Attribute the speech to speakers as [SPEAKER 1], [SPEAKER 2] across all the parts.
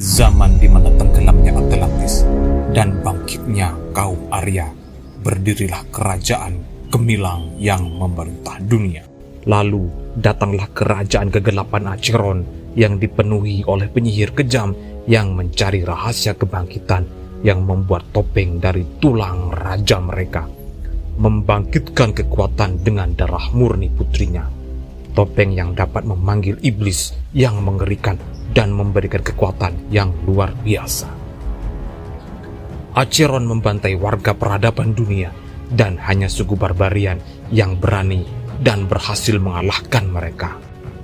[SPEAKER 1] zaman di mana tenggelamnya Atlantis dan bangkitnya kaum Arya, berdirilah kerajaan gemilang yang memerintah dunia. Lalu datanglah kerajaan kegelapan Acheron yang dipenuhi oleh penyihir kejam yang mencari rahasia kebangkitan, yang membuat topeng dari tulang raja mereka, membangkitkan kekuatan dengan darah murni putrinya. Topeng yang dapat memanggil iblis yang mengerikan dan memberikan kekuatan yang luar biasa. Acheron membantai warga peradaban dunia, dan hanya suku barbarian yang berani dan berhasil mengalahkan mereka.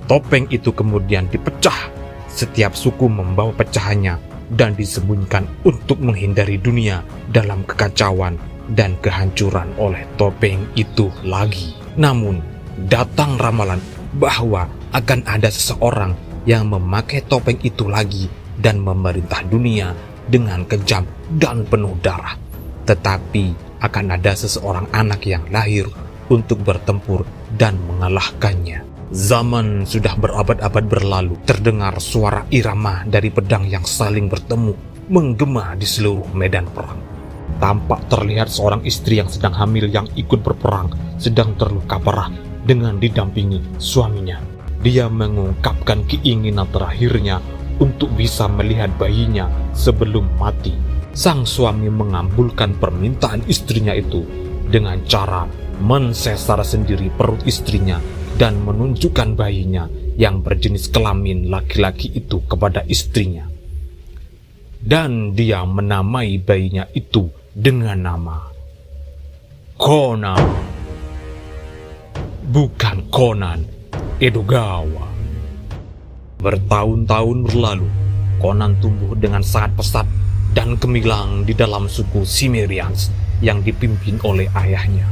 [SPEAKER 1] Topeng itu kemudian dipecah. Setiap suku membawa pecahannya dan disembunyikan untuk menghindari dunia dalam kekacauan dan kehancuran oleh topeng itu lagi. Namun, datang ramalan bahwa akan ada seseorang yang memakai topeng itu lagi dan memerintah dunia dengan kejam dan penuh darah. Tetapi akan ada seseorang anak yang lahir untuk bertempur dan mengalahkannya. Zaman sudah berabad-abad berlalu, terdengar suara irama dari pedang yang saling bertemu menggema di seluruh medan perang. Tampak terlihat seorang istri yang sedang hamil yang ikut berperang sedang terluka parah dengan didampingi suaminya. Dia mengungkapkan keinginan terakhirnya untuk bisa melihat bayinya sebelum mati. Sang suami mengabulkan permintaan istrinya itu dengan cara mensesar sendiri perut istrinya dan menunjukkan bayinya yang berjenis kelamin laki-laki itu kepada istrinya. Dan dia menamai bayinya itu dengan nama Conan. Bukan Conan Edogawa. Bertahun-tahun berlalu, Conan tumbuh dengan sangat pesat dan gemilang di dalam suku Cimmerians yang dipimpin oleh ayahnya.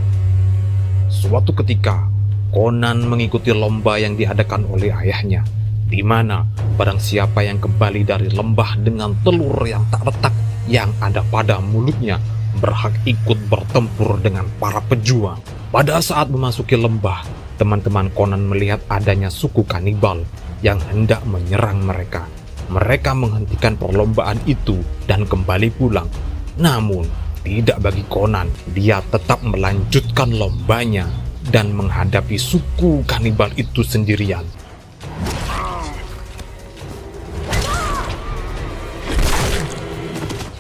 [SPEAKER 1] Suatu ketika, Conan mengikuti lomba yang diadakan oleh ayahnya, di mana barang siapa yang kembali dari lembah dengan telur yang tak retak yang ada pada mulutnya berhak ikut bertempur dengan para pejuang. Pada saat memasuki lembah, teman-teman Conan melihat adanya suku kanibal yang hendak menyerang mereka. Mereka menghentikan perlombaan itu dan kembali pulang. Namun, tidak bagi Conan, dia tetap melanjutkan lombanya dan menghadapi suku kanibal itu sendirian.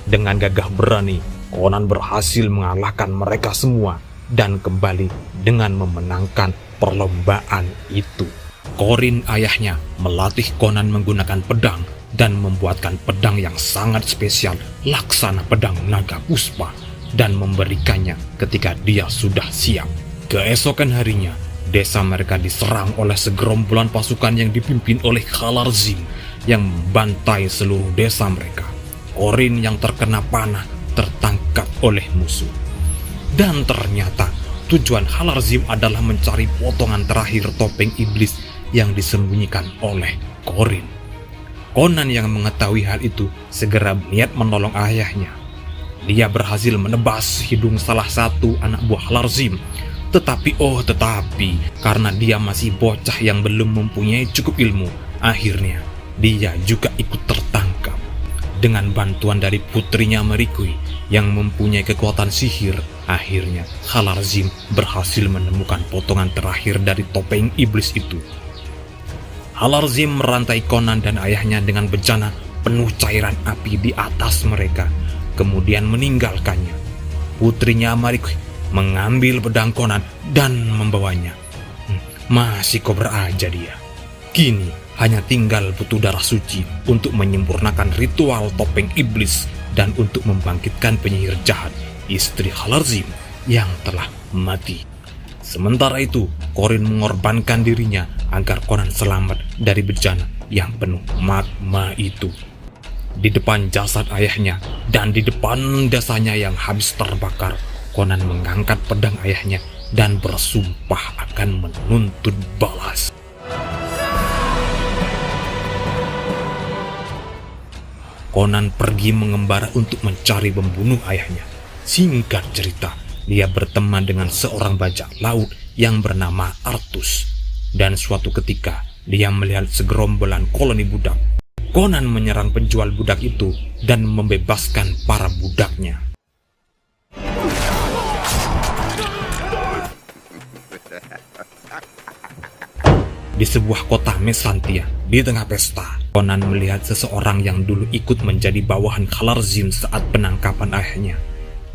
[SPEAKER 1] Dengan gagah berani, Conan berhasil mengalahkan mereka semua dan kembali dengan memenangkan perlombaan itu. Corin, ayahnya, melatih Conan menggunakan pedang dan membuatkan pedang yang sangat spesial laksana pedang naga puspa dan memberikannya ketika dia sudah siap. Keesokan harinya, desa mereka diserang oleh segerombolan pasukan yang dipimpin oleh Khalarzim yang membantai seluruh desa mereka. Corin yang terkena panah tertangkap oleh musuh. Dan ternyata tujuan Khalarzim adalah mencari potongan terakhir topeng iblis yang disembunyikan oleh Corin. Conan yang mengetahui hal itu segera berniat menolong ayahnya. Dia berhasil menebas hidung salah satu anak buah Khalarzim. Tetapi karena dia masih bocah yang belum mempunyai cukup ilmu, akhirnya dia juga ikut tertangkap. Dengan bantuan dari putrinya Merikui yang mempunyai kekuatan sihir, akhirnya Khalarzim berhasil menemukan potongan terakhir dari topeng iblis itu. Khalarzim merantai Conan dan ayahnya dengan bejana penuh cairan api di atas mereka, kemudian meninggalkannya. Putrinya Merikui mengambil pedang Conan dan membawanya. Masih kobra aja dia. Kini hanya tinggal butuh darah suci untuk menyempurnakan ritual topeng iblis dan untuk membangkitkan penyihir jahat, istri Khalarzim yang telah mati. Sementara itu, Corin mengorbankan dirinya agar Conan selamat dari bejana yang penuh magma itu. Di depan jasad ayahnya dan di depan desanya yang habis terbakar, Conan mengangkat pedang ayahnya dan bersumpah akan menuntut balas. Conan pergi mengembara untuk mencari pembunuh ayahnya. Singkat cerita, dia berteman dengan seorang bajak laut yang bernama Artus. Dan suatu ketika, dia melihat segerombolan koloni budak. Conan menyerang penjual budak itu dan membebaskan para budaknya. Di sebuah kota Mesantia, di tengah pesta, Conan melihat seseorang yang dulu ikut menjadi bawahan Khalarzim saat penangkapan ayahnya.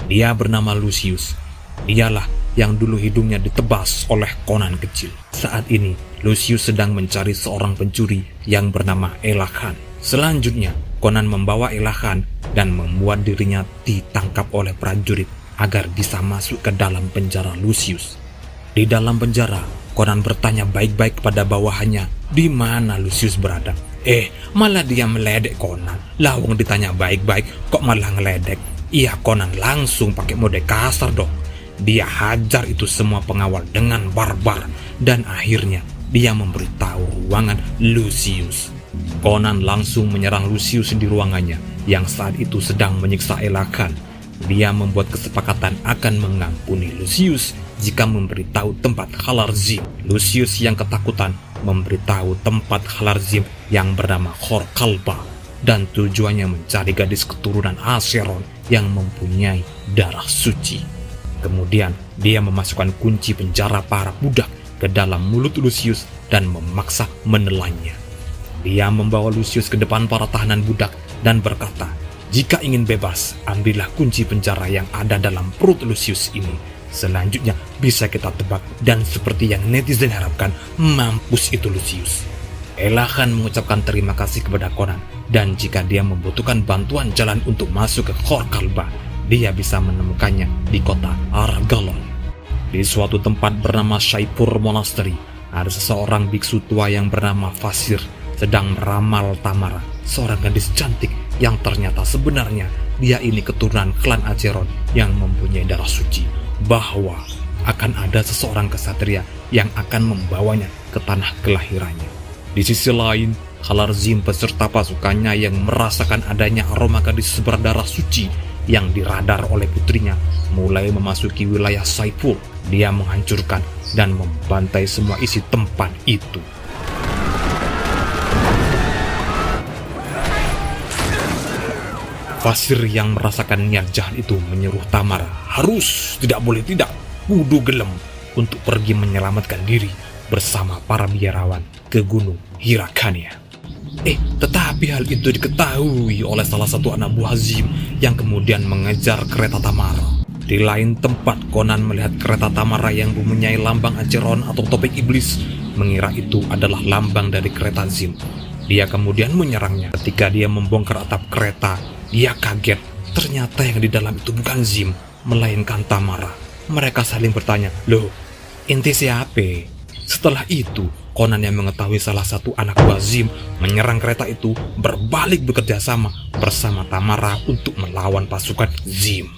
[SPEAKER 1] Dia bernama Lucius. Dialah yang dulu hidungnya ditebas oleh Conan kecil. Saat ini, Lucius sedang mencari seorang pencuri yang bernama Elahan. Selanjutnya, Conan membawa Elahan dan membuat dirinya ditangkap oleh prajurit agar bisa masuk ke dalam penjara Lucius. Di dalam penjara, Conan bertanya baik-baik kepada bawahannya di mana Lucius berada. Malah dia meledek Conan. Lawang ditanya baik-baik kok malah ngeledek. Iya, Conan langsung pakai mode kasar dong. Dia hajar itu semua pengawal dengan barbar dan akhirnya dia memberitahu ruangan Lucius. Conan langsung menyerang Lucius di ruangannya yang saat itu sedang menyiksa Elahan. Dia membuat kesepakatan akan mengampuni Lucius jika memberitahu tempat Khalarzim. Lucius yang ketakutan memberitahu tempat Khalarzim yang bernama Khor Kalba dan tujuannya mencari gadis keturunan Acheron yang mempunyai darah suci. Kemudian dia memasukkan kunci penjara para budak ke dalam mulut Lucius dan memaksa menelannya. Dia membawa Lucius ke depan para tahanan budak dan berkata, "Jika ingin bebas, ambillah kunci penjara yang ada dalam perut Lucius ini. Selanjutnya bisa kita tebak dan seperti yang netizen harapkan, mampus itu Lucius." Elahan mengucapkan terima kasih kepada Conan dan jika dia membutuhkan bantuan jalan untuk masuk ke Khor Kalba, dia bisa menemukannya di kota Argalon. Di suatu tempat bernama Shaipur Monastery, ada seseorang biksu tua yang bernama Fasir sedang meramal Tamara, seorang gadis cantik yang ternyata sebenarnya dia ini keturunan klan Acheron yang mempunyai darah suci, bahwa akan ada seseorang kesatria yang akan membawanya ke tanah kelahirannya. Di sisi lain, Khalarzim beserta pasukannya yang merasakan adanya aroma gadis berdarah suci yang diradar oleh putrinya mulai memasuki wilayah Shaipur. Dia menghancurkan dan membantai semua isi tempat itu. Fasir yang merasakan niat jahat itu menyuruh Tamara harus, tidak boleh tidak, kudu gelem untuk pergi menyelamatkan diri bersama para biarawan ke Gunung Hirakania. Tetapi hal itu diketahui oleh salah satu anak buah Zim yang kemudian mengejar kereta Tamara. Di lain tempat, Conan melihat kereta Tamara yang mempunyai lambang Acheron atau topeng iblis, mengira itu adalah lambang dari kereta Zim. Dia kemudian menyerangnya. Ketika dia membongkar atap kereta, dia kaget. Ternyata yang di dalam itu bukan Zim, melainkan Tamara. Mereka saling bertanya, "Loh, inti siapa?" Setelah itu, Conan yang mengetahui salah satu anak buah Zim menyerang kereta itu berbalik bekerja sama bersama Tamara untuk melawan pasukan Zim.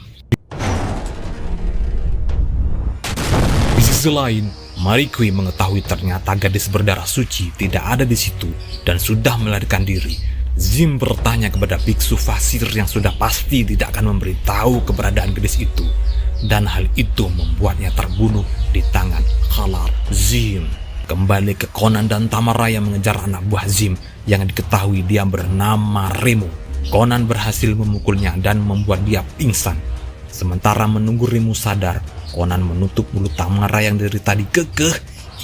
[SPEAKER 1] Di sisi lain, Marikui mengetahui ternyata gadis berdarah suci tidak ada di situ dan sudah melarikan diri. Zim bertanya kepada biksu Fasir yang sudah pasti tidak akan memberitahu keberadaan gadis itu, dan hal itu membuatnya terbunuh di tangan Khalarzim. Kembali ke Conan dan Tamara yang mengejar anak buah Zim yang diketahui dia bernama Remo. Conan berhasil memukulnya dan membuat dia pingsan. Sementara menunggu Remo sadar, Conan menutup mulut Tamara yang dari tadi kekeh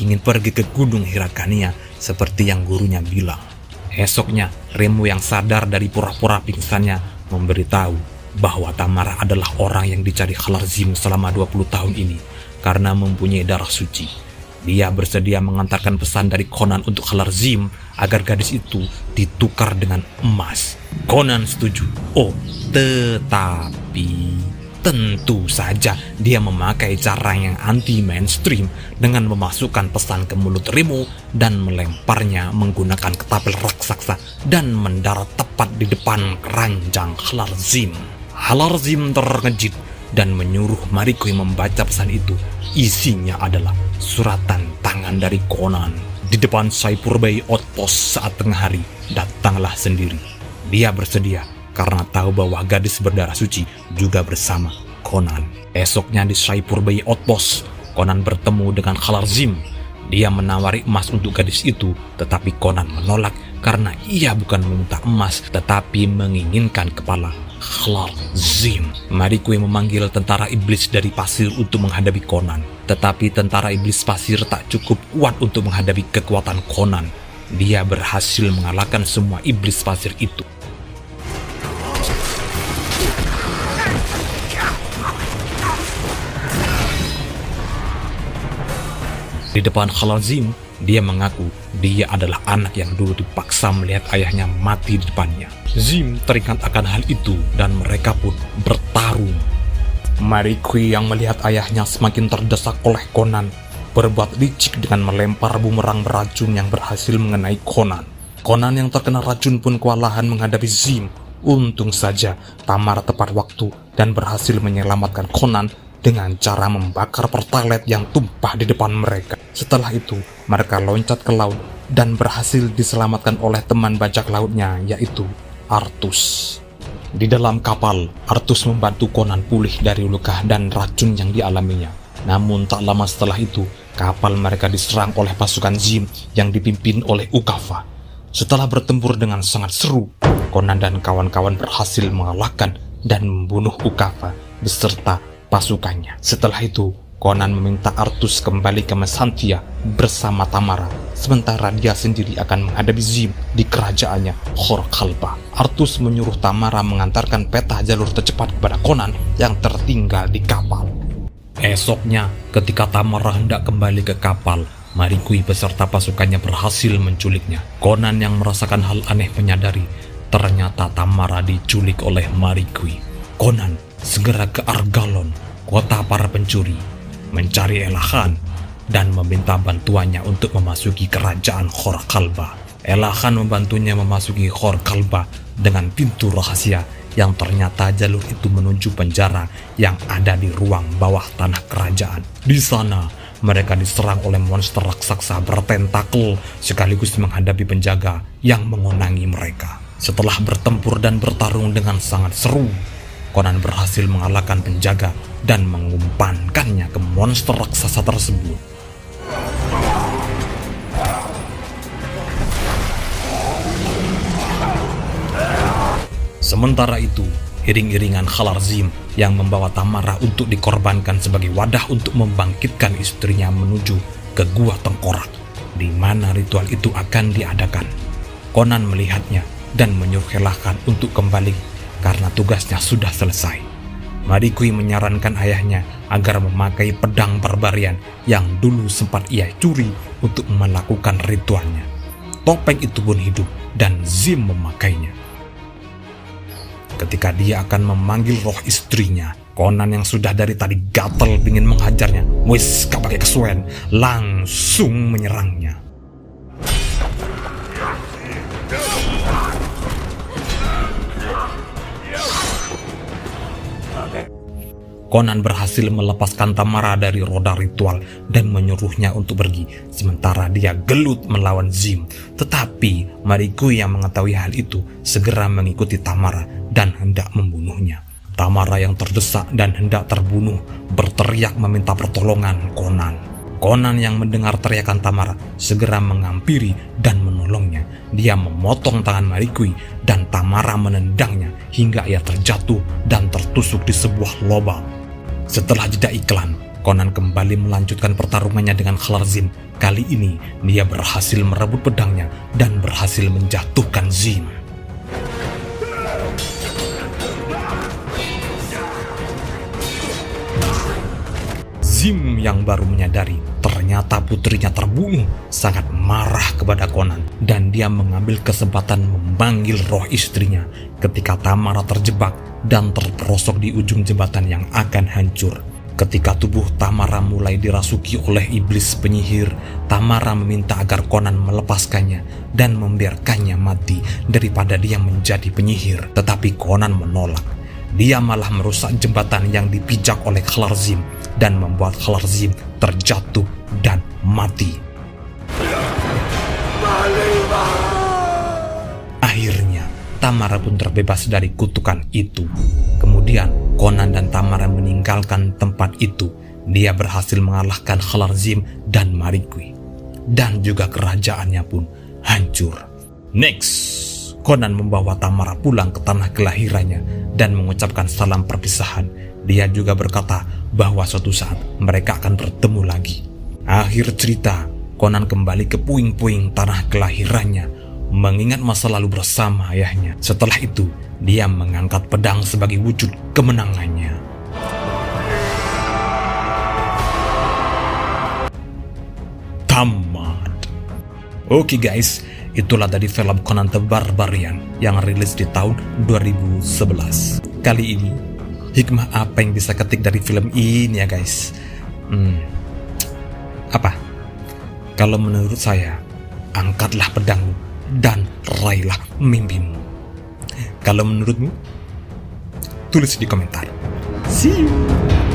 [SPEAKER 1] ingin pergi ke Gunung Hirakania seperti yang gurunya bilang. Esoknya, Remo yang sadar dari pura-pura pingsannya memberitahu bahwa Tamara adalah orang yang dicari Khalarzim selama 20 tahun ini karena mempunyai darah suci. Dia bersedia mengantarkan pesan dari Conan untuk Khalarzim agar gadis itu ditukar dengan emas. Conan setuju. Tetapi tentu saja dia memakai cara yang anti-mainstream dengan memasukkan pesan ke mulut Remo dan melemparnya menggunakan ketapel raksasa dan mendarat tepat di depan keranjang Khalarzim. Khalarzim terkejut dan menyuruh Marikui membaca pesan itu. Isinya adalah suratan tangan dari Conan. Di depan Shaipur Bay Outpost saat tengah hari, datanglah sendiri. Dia bersedia karena tahu bahwa gadis berdarah suci juga bersama Conan. Esoknya di Shaipur Bay Outpost, Conan bertemu dengan Khalarzim. Dia menawari emas untuk gadis itu, tetapi Conan menolak karena ia bukan meminta emas, tetapi menginginkan kepala Khwarazm. Marikui memanggil tentara iblis dari pasir untuk menghadapi Conan, tetapi tentara iblis pasir tak cukup kuat untuk menghadapi kekuatan Conan. Dia berhasil mengalahkan semua iblis pasir itu. Di depan Khwarazm, dia mengaku dia adalah anak yang dulu dipaksa melihat ayahnya mati di depannya. Zim teringat akan hal itu dan mereka pun bertarung. Marikui yang melihat ayahnya semakin terdesak oleh Conan berbuat licik dengan melempar bumerang beracun yang berhasil mengenai Conan. Conan yang terkena racun pun kewalahan menghadapi Zim. Untung saja Tamara tepat waktu dan berhasil menyelamatkan Conan dengan cara membakar pertalet yang tumpah di depan mereka. Setelah itu, mereka loncat ke laut dan berhasil diselamatkan oleh teman bajak lautnya, yaitu Artus. Di dalam kapal, Artus membantu Conan pulih dari luka dan racun yang dialaminya. Namun tak lama setelah itu, kapal mereka diserang oleh pasukan Zim yang dipimpin oleh Ukafa. Setelah bertempur dengan sangat seru, Conan dan kawan-kawan berhasil mengalahkan dan membunuh Ukafa beserta pasukannya. Setelah itu, Conan meminta Artus kembali ke Mesantia bersama Tamara, sementara dia sendiri akan menghadapi Zim di kerajaannya Khor-Kalba. Artus menyuruh Tamara mengantarkan peta jalur tercepat kepada Conan yang tertinggal di kapal. Esoknya, ketika Tamara hendak kembali ke kapal, Marikui beserta pasukannya berhasil menculiknya. Conan yang merasakan hal aneh menyadari ternyata Tamara diculik oleh Marikui. Conan segera ke Argalon, kota para pencuri, mencari Elahan dan meminta bantuannya untuk memasuki kerajaan Khor-Kalba. Elahan membantunya memasuki Khor-Kalba dengan pintu rahasia yang ternyata jalur itu menuju penjara yang ada di ruang bawah tanah kerajaan. Di sana, mereka diserang oleh monster raksasa bertentakel sekaligus menghadapi penjaga yang mengonangi mereka. Setelah bertempur dan bertarung dengan sangat seru, Conan berhasil mengalahkan penjaga dan mengumpankannya ke monster raksasa tersebut. Sementara itu, iring-iringan Khwarazm yang membawa Tamara untuk dikorbankan sebagai wadah untuk membangkitkan istrinya menuju ke Gua Tengkorak, di mana ritual itu akan diadakan. Conan melihatnya dan menyuruh Elahan untuk kembali karena tugasnya sudah selesai. Marikui menyarankan ayahnya agar memakai pedang barbarian yang dulu sempat ia curi untuk melakukan ritualnya. Topeng itu pun hidup dan Zim memakainya. Ketika dia akan memanggil roh istrinya, Conan yang sudah dari tadi gatel ingin menghajarnya, wis gak pakai kesuwen, langsung menyerangnya. Conan berhasil melepaskan Tamara dari roda ritual dan menyuruhnya untuk pergi, sementara dia gelut melawan Zim. Tetapi Marikui yang mengetahui hal itu segera mengikuti Tamara dan hendak membunuhnya. Tamara yang terdesak dan hendak terbunuh berteriak meminta pertolongan Conan. Conan yang mendengar teriakan Tamara segera menghampiri dan menolongnya. Dia memotong tangan Marikui dan Tamara menendangnya hingga ia terjatuh dan tertusuk di sebuah lubang. Setelah jeda iklan, Conan kembali melanjutkan pertarungannya dengan Khwarazm. Kali ini, dia berhasil merebut pedangnya dan berhasil menjatuhkan Zim. Zim yang baru menyadari ternyata putrinya terbunuh sangat marah kepada Conan dan dia mengambil kesempatan memanggil roh istrinya ketika Tamara terjebak dan terperosok di ujung jembatan yang akan hancur. Ketika tubuh Tamara mulai dirasuki oleh iblis penyihir, Tamara meminta agar Conan melepaskannya dan membiarkannya mati daripada dia menjadi penyihir. Tetapi Conan menolak. Dia malah merusak jembatan yang dipijak oleh Khwarazm dan membuat Khwarazm terjatuh dan mati. Akhirnya, Tamara pun terbebas dari kutukan itu. Kemudian, Conan dan Tamara meninggalkan tempat itu. Dia berhasil mengalahkan Khwarazm dan Marikui. dan juga kerajaannya pun hancur. Next, Conan membawa Tamara pulang ke tanah kelahirannya dan mengucapkan salam perpisahan. Dia juga berkata bahwa suatu saat mereka akan bertemu lagi. Akhir cerita, Conan kembali ke puing-puing tanah kelahirannya, mengingat masa lalu bersama ayahnya. Setelah itu, dia mengangkat pedang sebagai wujud kemenangannya. Tamat. Oke guys, itulah tadi film Conan the Barbarian yang rilis di tahun 2011. Kali ini, hikmah apa yang bisa ketik dari film ini ya guys? Apa? Kalau menurut saya, angkatlah pedangmu dan raihlah mimpimu. Kalau menurutmu, tulis di komentar. See you.